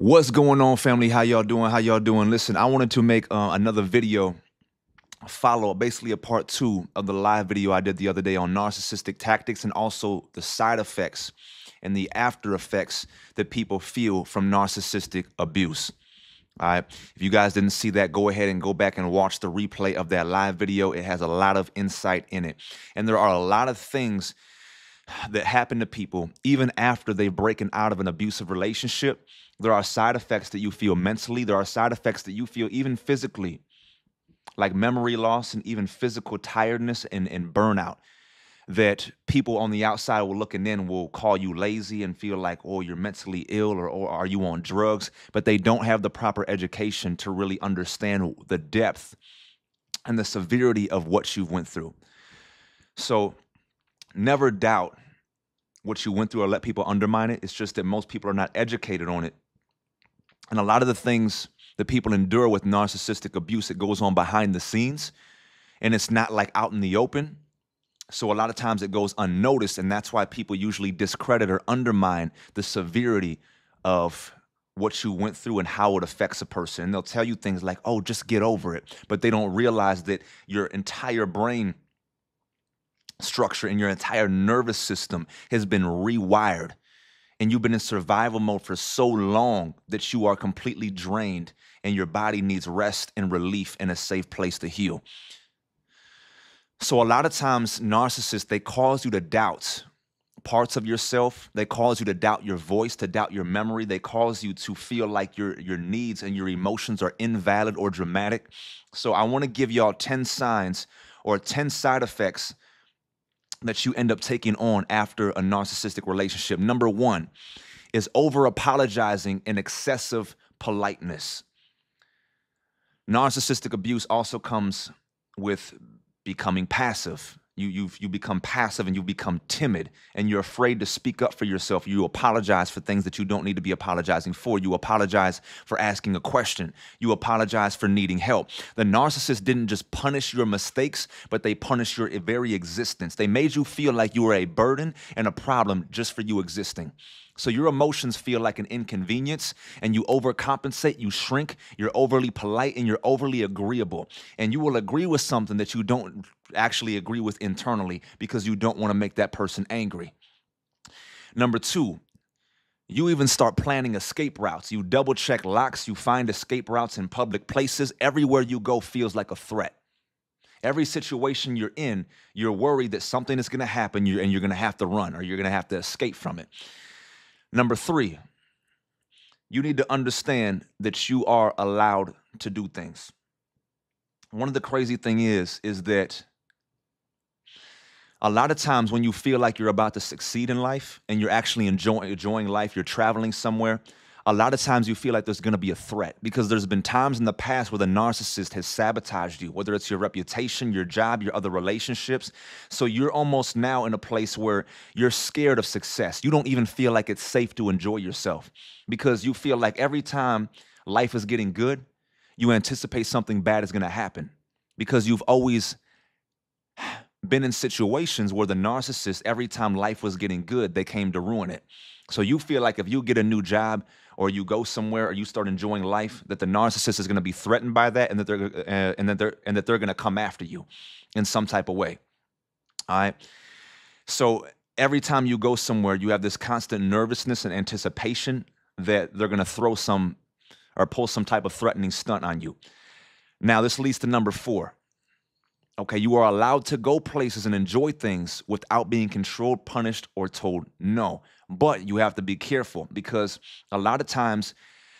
What's going on, family? How y'all doing? How y'all doing? Listen, I wanted to make another video follow, basically a part two of the live video I did the other day on narcissistic tactics and also the side effects and the after effects that people feel from narcissistic abuse. All right. If you guys didn't see that, go ahead and go back and watch the replay of that live video. It has a lot of insight in it. And there are a lot of things that happen to people even after they've broken out of an abusive relationship. There are side effects that you feel mentally. There are side effects that you feel even physically, like memory loss and even physical tiredness and burnout, that people on the outside will looking in will call you lazy and feel like, oh, you're mentally ill or are you on drugs? But they don't have the proper education to really understand the depth and the severity of what you've went through. So never doubt what you went through or let people undermine it. It's just that most people are not educated on it. And a lot of the things that people endure with narcissistic abuse, it goes on behind the scenes and it's not like out in the open. So a lot of times it goes unnoticed, and that's why people usually discredit or undermine the severity of what you went through and how it affects a person. And they'll tell you things like, oh, just get over it. But they don't realize that your entire brain structure and your entire nervous system has been rewired. And you've been in survival mode for so long that you are completely drained and your body needs rest and relief and a safe place to heal. So a lot of times narcissists, they cause you to doubt parts of yourself. They cause you to doubt your voice, to doubt your memory. They cause you to feel like your needs and your emotions are invalid or dramatic. So I want to give y'all 10 signs or 10 side effects that you end up taking on after a narcissistic relationship. Number one is over-apologizing and excessive politeness. Narcissistic abuse also comes with becoming passive. You become passive and you become timid and you're afraid to speak up for yourself. You apologize for things that you don't need to be apologizing for. You apologize for asking a question. You apologize for needing help. The narcissist didn't just punish your mistakes, but they punished your very existence. They made you feel like you were a burden and a problem just for you existing. So your emotions feel like an inconvenience and you overcompensate, you shrink, you're overly polite and you're overly agreeable. And you will agree with something that you don't actually agree with internally because you don't want to make that person angry. Number two, you even start planning escape routes. You double check locks, you find escape routes in public places. Everywhere you go feels like a threat. Every situation you're in, you're worried that something is going to happen and you're going to have to run or you're going to have to escape from it. Number three, you need to understand that you are allowed to do things. One of the crazy things is that a lot of times when you feel like you're about to succeed in life and you're actually enjoying life, you're traveling somewhere, a lot of times you feel like there's going to be a threat because there's been times in the past where the narcissist has sabotaged you, whether it's your reputation, your job, your other relationships. So you're almost now in a place where you're scared of success. You don't even feel like it's safe to enjoy yourself because you feel like every time life is getting good, you anticipate something bad is going to happen because you've always been in situations where the narcissist, every time life was getting good, they came to ruin it. So you feel like if you get a new job or you go somewhere or you start enjoying life, that the narcissist is going to be threatened by that and that they're going to come after you in some type of way. All right. So every time you go somewhere, you have this constant nervousness and anticipation that they're going to throw some or pull some type of threatening stunt on you. Now, this leads to number four. Okay, you are allowed to go places and enjoy things without being controlled, punished, or told no. But you have to be careful because a lot of times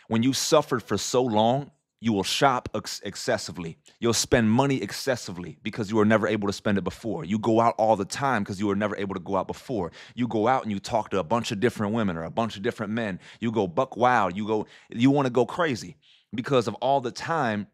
when you suffered for so long, you will shop excessively. You'll spend money excessively because you were never able to spend it before. You go out all the time because you were never able to go out before. You go out and you talk to a bunch of different women or a bunch of different men. You go buck wild. You want to go crazy because of all the time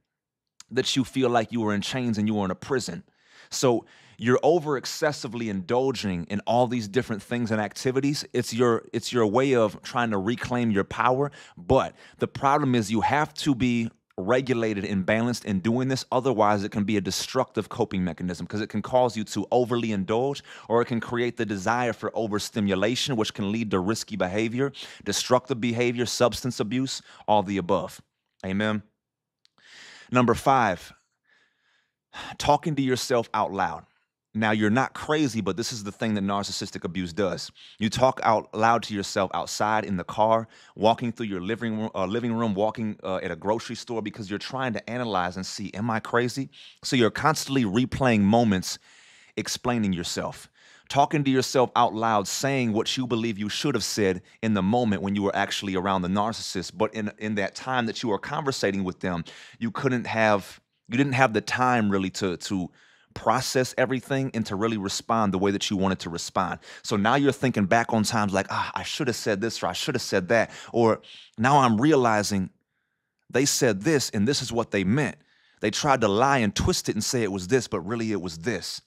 that you feel like you were in chains and you were in a prison. So you're over excessively indulging in all these different things and activities. It's your way of trying to reclaim your power. But the problem is you have to be regulated and balanced in doing this. Otherwise, it can be a destructive coping mechanism because it can cause you to overly indulge, or it can create the desire for overstimulation, which can lead to risky behavior, destructive behavior, substance abuse, all the above. Amen. Number 5, talking to yourself out loud. Now, you're not crazy, but this is the thing that narcissistic abuse does. You talk out loud to yourself outside, in the car, walking through your living room, walking at a grocery store, because you're trying to analyze and see, am I crazy? So you're constantly replaying moments, explaining yourself, talking to yourself out loud, saying what you believe you should have said in the moment when you were actually around the narcissist. But in that time that you were conversating with them, you didn't have the time really to process everything and to really respond the way that you wanted to respond. So now you're thinking back on times like, I should have said this, or I should have said that, or now I'm realizing they said this and this is what they meant. They tried to lie and twist it and say it was this, but really it was this.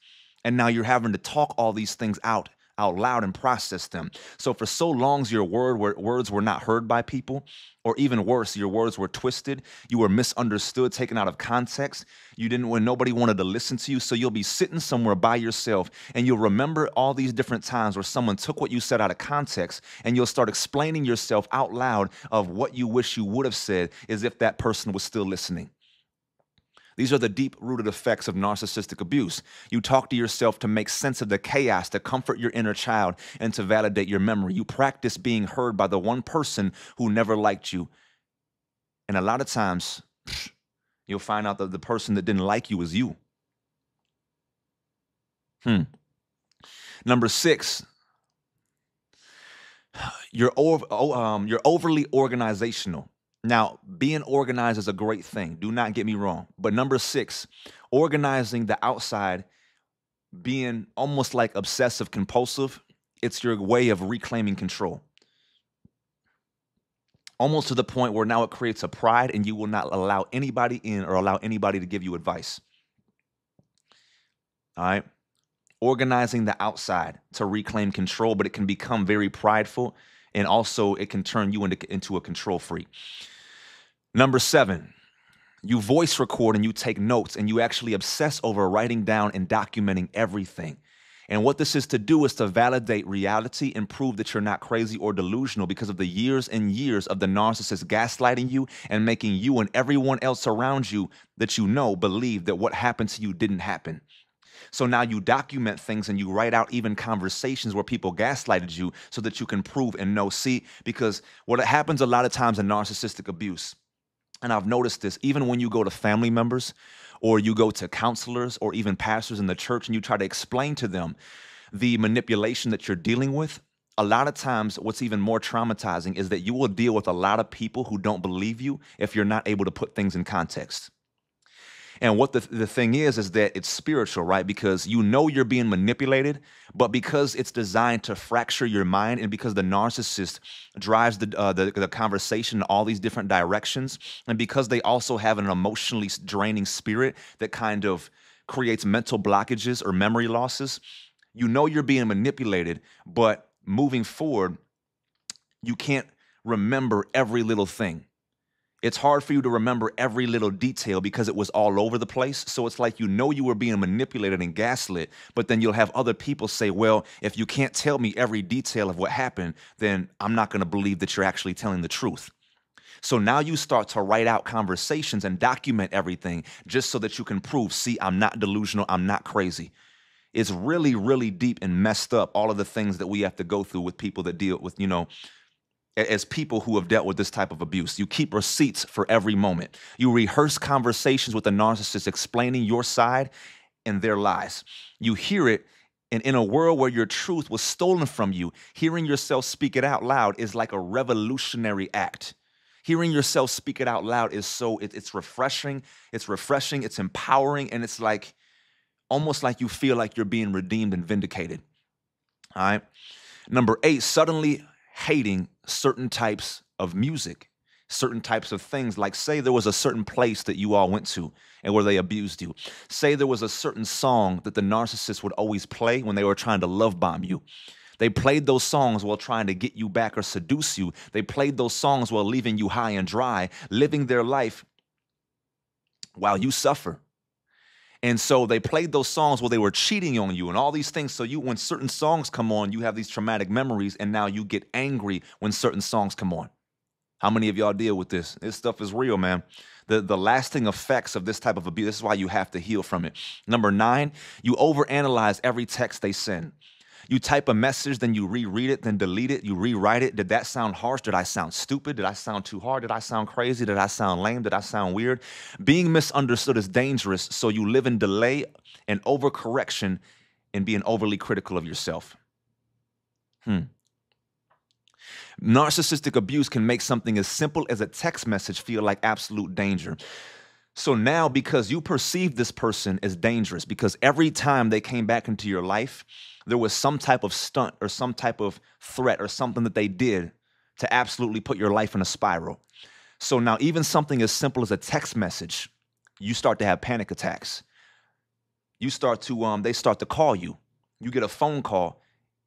And now you're having to talk all these things out loud and process them. So for so long, your words were not heard by people, or even worse, your words were twisted. You were misunderstood, taken out of context. When nobody wanted to listen to you. So you'll be sitting somewhere by yourself and you'll remember all these different times where someone took what you said out of context, and you'll start explaining yourself out loud of what you wish you would have said, as if that person was still listening. These are the deep-rooted effects of narcissistic abuse. You talk to yourself to make sense of the chaos, to comfort your inner child, and to validate your memory. You practice being heard by the one person who never liked you. And a lot of times, you'll find out that the person that didn't like you was you. Number 6, you're overly organizational. Now, being organized is a great thing. Do not get me wrong. But number 6, organizing the outside, being almost like obsessive compulsive, it's your way of reclaiming control. Almost to the point where now it creates a pride and you will not allow anybody in or allow anybody to give you advice. All right? Organizing the outside to reclaim control, but it can become very prideful, and also it can turn you into a control freak. Number 7, you voice record and you take notes, and you actually obsess over writing down and documenting everything. And what this is to do is to validate reality and prove that you're not crazy or delusional because of the years and years of the narcissist gaslighting you and making you and everyone else around you that you know believe that what happened to you didn't happen. So now you document things and you write out even conversations where people gaslighted you so that you can prove and know. See, because what happens a lot of times in narcissistic abuse, and I've noticed this, even when you go to family members or you go to counselors or even pastors in the church and you try to explain to them the manipulation that you're dealing with, a lot of times what's even more traumatizing is that you will deal with a lot of people who don't believe you if you're not able to put things in context. And what the thing is that it's spiritual, right? Because you know you're being manipulated, but because it's designed to fracture your mind, and because the narcissist drives the conversation in all these different directions, and because they also have an emotionally draining spirit that kind of creates mental blockages or memory losses, you know you're being manipulated, but moving forward, you can't remember every little thing. It's hard for you to remember every little detail because it was all over the place. So it's like you know you were being manipulated and gaslit, but then you'll have other people say, well, if you can't tell me every detail of what happened, then I'm not going to believe that you're actually telling the truth. So now you start to write out conversations and document everything just so that you can prove, see, I'm not delusional, I'm not crazy. It's really, really deep and messed up, all of the things that we have to go through with people that deal with, as people who have dealt with this type of abuse. You keep receipts for every moment. You rehearse conversations with the narcissist explaining your side and their lies. You hear it, and in a world where your truth was stolen from you, hearing yourself speak it out loud is like a revolutionary act. Hearing yourself speak it out loud is it's refreshing, it's empowering, and it's like almost like you feel like you're being redeemed and vindicated. All right. Number 8, suddenly hating certain types of music, certain types of things. Like, say there was a certain place that you all went to and where they abused you. Say there was a certain song that the narcissist would always play when they were trying to love bomb you. They played those songs while trying to get you back or seduce you. They played those songs while leaving you high and dry, living their life while you suffer. And so they played those songs while they were cheating on you and all these things. So when certain songs come on, you have these traumatic memories, and now you get angry when certain songs come on. How many of y'all deal with this? This stuff is real, man. The lasting effects of this type of abuse, this is why you have to heal from it. Number 9, you overanalyze every text they send. You type a message, then you reread it, then delete it, you rewrite it. Did that sound harsh? Did I sound stupid? Did I sound too hard? Did I sound crazy? Did I sound lame? Did I sound weird? Being misunderstood is dangerous, so you live in delay and overcorrection and being overly critical of yourself. Narcissistic abuse can make something as simple as a text message feel like absolute danger. So now, because you perceive this person as dangerous, because every time they came back into your life, there was some type of stunt or some type of threat or something that they did to absolutely put your life in a spiral. So now even something as simple as a text message, you start to have panic attacks. They start to call you. You get a phone call,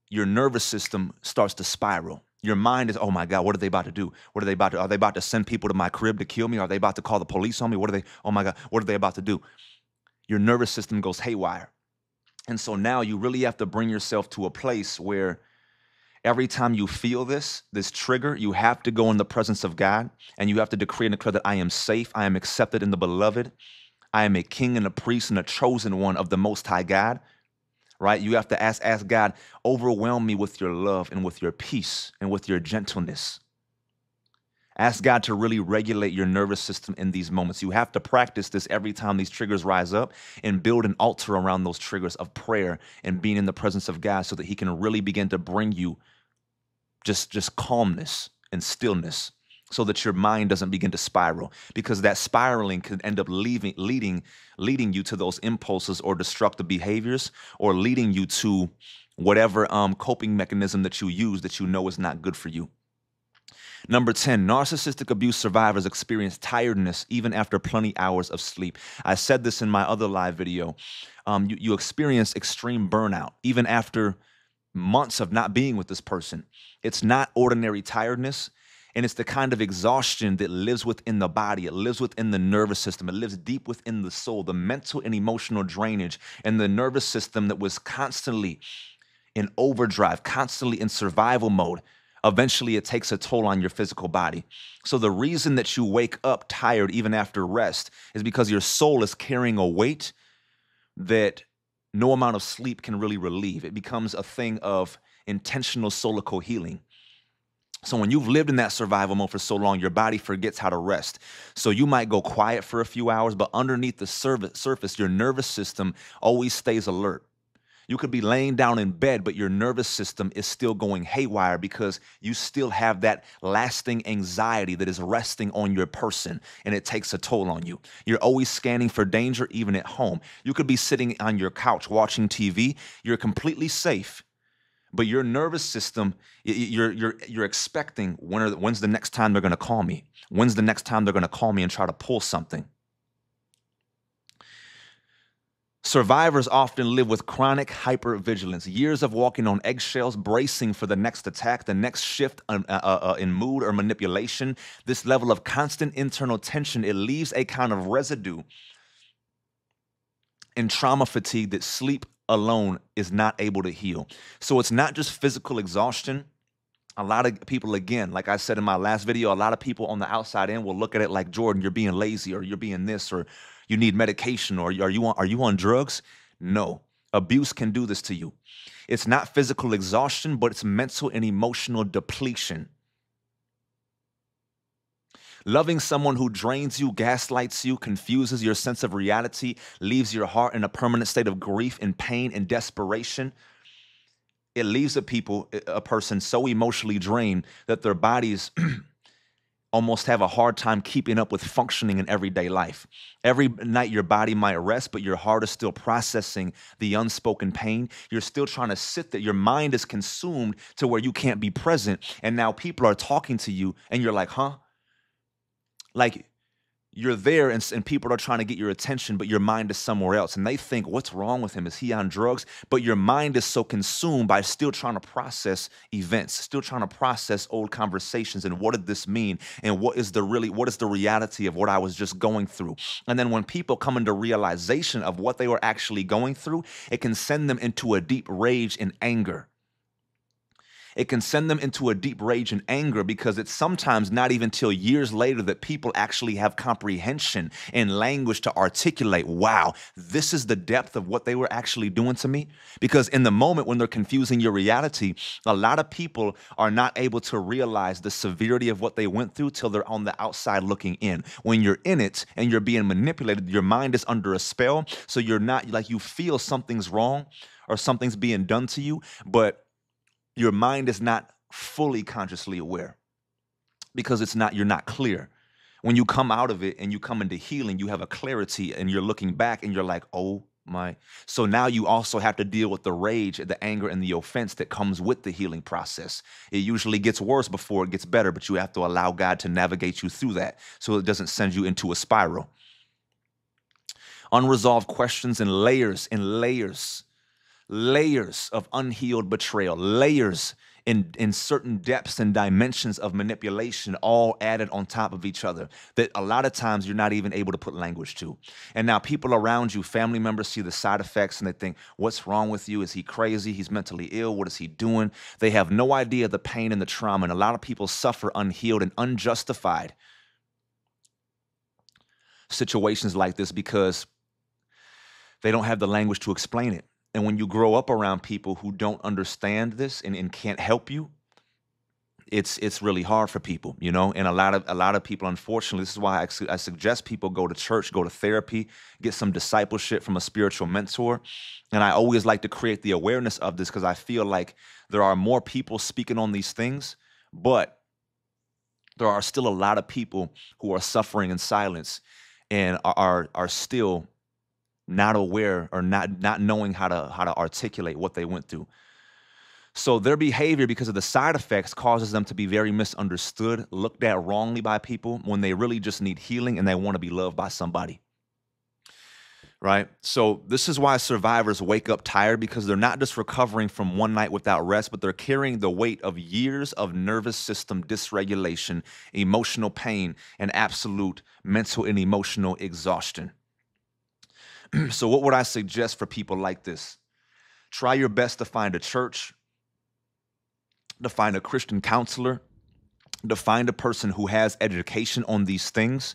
your nervous system starts to spiral. Your mind is, oh my God, what are they about to do? Are they about to send people to my crib to kill me? Are they about to call the police on me? Oh my God, what are they about to do? Your nervous system goes haywire. And so now you really have to bring yourself to a place where every time you feel this trigger, you have to go in the presence of God, and you have to decree and declare that I am safe, I am accepted in the beloved, I am a king and a priest and a chosen one of the Most High God. Right? You have to ask God, overwhelm me with your love and with your peace and with your gentleness. Ask God to really regulate your nervous system in these moments. You have to practice this every time these triggers rise up, and build an altar around those triggers of prayer and being in the presence of God, so that he can really begin to bring you just calmness and stillness, so that your mind doesn't begin to spiral, because that spiraling could end up leading you to those impulses or destructive behaviors, or leading you to whatever coping mechanism that you use that you know is not good for you. Number 10, narcissistic abuse survivors experience tiredness even after plenty hours of sleep. I said this in my other live video. You experience extreme burnout even after months of not being with this person. It's not ordinary tiredness. And it's the kind of exhaustion that lives within the body. It lives within the nervous system. It lives deep within the soul, the mental and emotional drainage, and the nervous system that was constantly in overdrive, constantly in survival mode. Eventually, it takes a toll on your physical body. So the reason that you wake up tired even after rest is because your soul is carrying a weight that no amount of sleep can really relieve. It becomes a thing of intentional solical healing. So when you've lived in that survival mode for so long, your body forgets how to rest. So you might go quiet for a few hours, but underneath the surface, your nervous system always stays alert. You could be laying down in bed, but your nervous system is still going haywire, because you still have that lasting anxiety that is resting on your person, and it takes a toll on you. You're always scanning for danger, even at home. You could be sitting on your couch watching TV. You're completely safe. But your nervous system, you're expecting, when's the next time they're going to call me? When's the next time they're going to call me and try to pull something? Survivors often live with chronic hypervigilance, years of walking on eggshells, bracing for the next attack, the next shift in mood or manipulation. This level of constant internal tension, it leaves a kind of residue and trauma fatigue that sleep alone is not able to heal. So it's not just physical exhaustion. A lot of people, again, like I said in my last video, a lot of people on the outside in will look at it like, Jordan, you're being lazy, or you're being this, or you need medication, or are you on drugs? No. Abuse can do this to you. It's not physical exhaustion, but it's mental and emotional depletion. Loving someone who drains you, gaslights you, confuses your sense of reality, leaves your heart in a permanent state of grief and pain and desperation. It leaves a person so emotionally drained that their bodies almost have a hard time keeping up with functioning in everyday life. Every night your body might rest, but your heart is still processing the unspoken pain. You're still trying to sit there. Your mind is consumed to where you can't be present. And now people are talking to you and you're like, huh? Like, you're there and people are trying to get your attention, but your mind is somewhere else. And they think, what's wrong with him? Is he on drugs? But your mind is so consumed by still trying to process events, still trying to process old conversations. And what did this mean? And what is the reality of what I was just going through? And then when people come into realization of what they were actually going through, it can send them into a deep rage and anger. It can send them into a deep rage and anger because it's sometimes not even till years later that people actually have comprehension and language to articulate, wow, this is the depth of what they were actually doing to me. Because in the moment when they're confusing your reality, a lot of people are not able to realize the severity of what they went through till they're on the outside looking in. When you're in it and you're being manipulated, your mind is under a spell. So you're not like, you feel something's wrong or something's being done to you, but your mind is not fully consciously aware because you're not clear. When you come out of it and you come into healing, you have a clarity and you're looking back and you're like, oh my. So now you also have to deal with the rage, the anger, and the offense that comes with the healing process. It usually gets worse before it gets better, but you have to allow God to navigate you through that so it doesn't send you into a spiral. Unresolved questions and layers of unhealed betrayal, layers in certain depths and dimensions of manipulation, all added on top of each other that a lot of times you're not even able to put language to. And now people around you, family members, see the side effects and they think, what's wrong with you? Is he crazy? He's mentally ill. What is he doing? They have no idea the pain and the trauma. And a lot of people suffer unhealed and unjustified situations like this because they don't have the language to explain it. And when you grow up around people who don't understand this and can't help you, it's really hard for people, you know. And a lot of people, unfortunately, this is why I suggest people go to church, go to therapy, get some discipleship from a spiritual mentor. And I always like to create the awareness of this because I feel like there are more people speaking on these things, but there are still a lot of people who are suffering in silence and are still not aware or not knowing how to articulate what they went through. So their behavior, because of the side effects, causes them to be very misunderstood, looked at wrongly by people when they really just need healing and they want to be loved by somebody. Right? So this is why survivors wake up tired, because they're not just recovering from one night without rest, but they're carrying the weight of years of nervous system dysregulation, emotional pain, and absolute mental and emotional exhaustion. So what would I suggest for people like this? Try your best to find a church, to find a Christian counselor, to find a person who has education on these things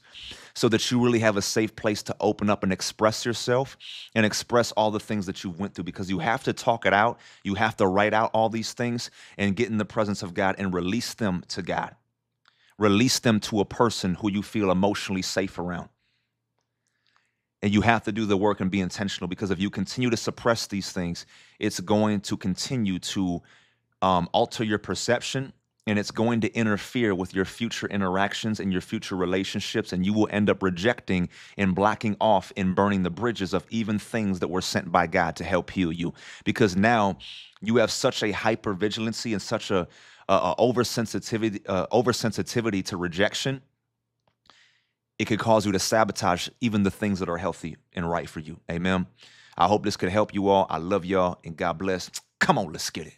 so that you really have a safe place to open up and express yourself and express all the things that you went through, because you have to talk it out. You have to write out all these things and get in the presence of God and release them to God. Release them to a person who you feel emotionally safe around. And you have to do the work and be intentional, because if you continue to suppress these things, it's going to continue to alter your perception, and it's going to interfere with your future interactions and your future relationships, and you will end up rejecting and blocking off and burning the bridges of even things that were sent by God to help heal you. Because now you have such a hypervigilancy and such a oversensitivity to rejection. It could cause you to sabotage even the things that are healthy and right for you. Amen. I hope this could help you all. I love y'all, and God bless. Come on, let's get it.